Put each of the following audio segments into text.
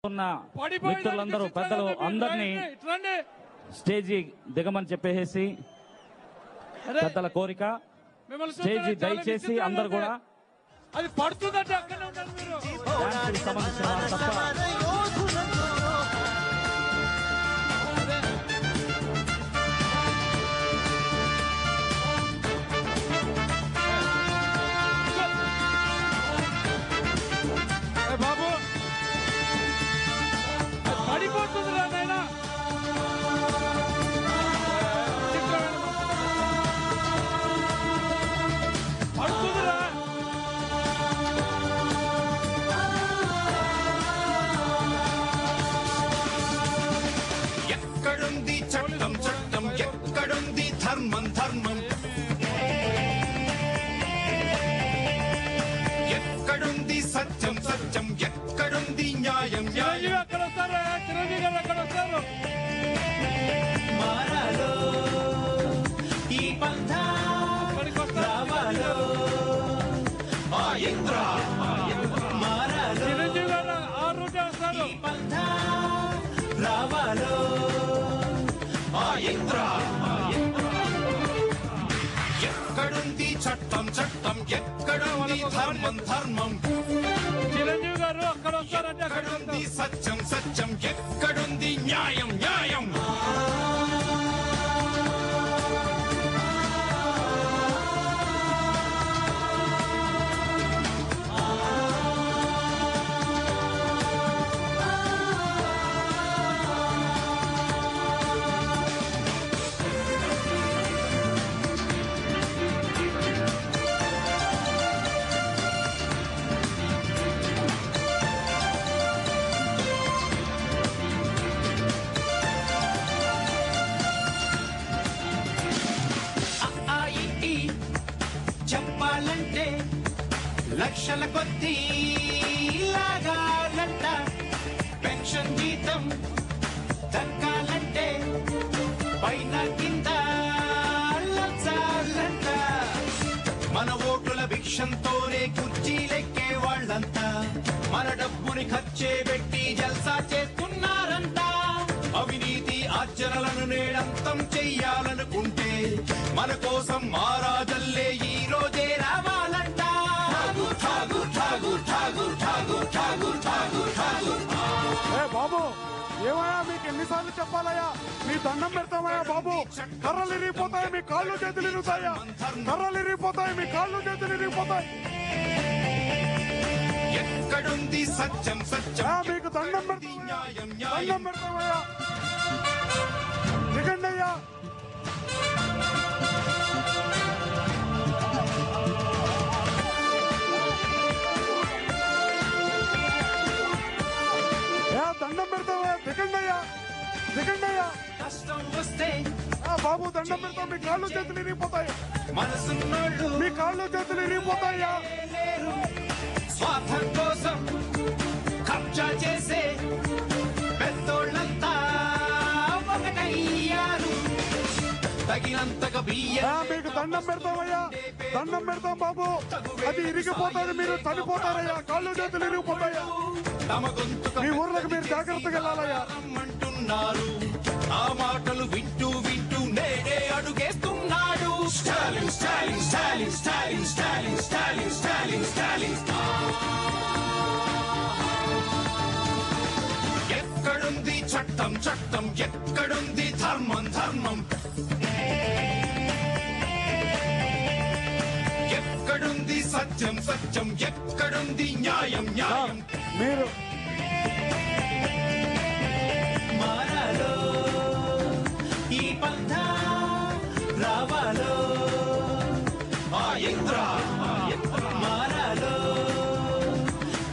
ఉన్న మిత్రులందరూ పెద్దలు అందరినీ స్టేజీ దిగమని చెప్పేసి పెద్దల కోరిక. స్టేజీ దయచేసి అందరు కూడా అది పడుతుందంటే అక్కడే ఉంటారు మీరు. సంబంధించిన తప్ప బాబు పడిపోతుంది నాయనా. పడుతుందిరా. ఎక్కడుంది చట్టం చట్టం, ఎక్కడుంది ధర్మం ధర్మం, ఎక్కడుంది సత్యం సత్యం, ఎక్కడుంది న్యాయం న్యాయం. చిరంజీవి అక్కడ వస్తారు, చిరంజీవి గారు అక్కడ వస్తారు. మారాలో ఈ పంథా రావాలో ఆ ఇంద్ర, మారాలో చిరంజీవి గారు ఆ రోజే వస్తారు. ఈ పంథా రావాలో ఆ ఇంద్ర. ఎక్కడుంది చట్టం చట్టం, ఎక్కడుంది ధర్మం ధర్మం, చిరంజీవి గారు అక్కడ వస్తారంటే అక్కడ ఎక్కడుంది సత్యం సత్యం, ఎక్కడుంది న్యాయం న్యాయం. చెప్పాలంటే లక్షల కొద్దీ లాగాలంట, పెన్షన్ జీతం దక్కాలంటే పైన కింద లక్షాలంట. మన ఓటుల భిక్షంతోనే కుర్చీలెక్కే వాళ్ళంతా మన డబ్బుని ఖర్చే పెట్టి జల్సా చేస్తున్నారంట. అవినీతి ఆచరణలను నేడంతం చెయ్యాలనుకుంటే మన కోసం మారాజల్లే ఈ రోజే రావాలంట. ఠాగు ఠాగు ఠాగు ఠాగు ఠాగు ఠాగు ఠాగు. బాబు ఏమయ్యా, మీకు ఎన్నిసార్లు చెప్పాలయ్యా? మీ దండం పెడతామయ్యా బాబు. కర్రలు ఇరిగిపోతాయి, మీ కాళ్ళు చేతులు ఇరుగుతాయా? కర్రలు ఇరిగిపోతాయి, మీ కాళ్ళు చేతులు ఇరిగిపోతాయి. ఎక్కడుంది సత్యం సత్యం, మీకు దండం పెడతామయ్యా, న్యాయం దండం న్యాయం. పెడతామయ్యా. దిగండి అయ్యా. దండం పెడతావా? దిగండి అయ్యా, దిగండి అయ్యా. కష్టం వస్తే బాబు దండం పెడతాం, మీ కాళ్ళు చేతులు ఇరిగిపోతాయి, మనసున్నోళ్ళు మీ కాళ్ళు చేతులు ఇరిగిపోతాయా? లేరు. స్వార్థం కోసం కబ్జా చేసే పెద్దోళ్ళంతా ఒకటయ్యారు. తగినంతగా మీకు దండం పెడతామయ్యా, దండం పెడతాం బాబు. అది ఇరిగిపోతుంది, మీరు చనిపోతారయ్యా, కాళ్ళు చేతులు ఇరిగిపోతాయా? తమ గొంతుక మీ ఊర్లకు మీరు జాగ్రత్తగా వెళ్ళాలయ్యా. అంటున్నారు. ఆ మాటలు వింటూ వింటూ నేడే అడుగేస్తున్నాడు. స్టాలిన్ స్టాలిన్ స్టాలిన్ స్టాలిన్ స్టాలిన్ స్టాలిన్ స్టాలిన్ స్టాలిన్. ఎక్కడుంది చట్టం చట్టం, ఎక్కడుంది ధర్మం ధర్మం, ఎక్కడుంది సత్యం సత్యం, ఎక్కడుంది న్యాయం న్యాయం. మీరు మారాలో ఈ పంథా రావాలో ఆ ఇంద్ర, మారాలో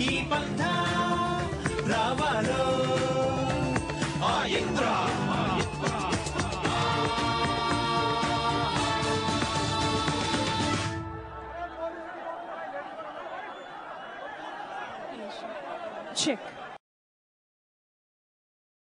ఈ పంథా రావాలో ఆ ఇంద్ర. Check.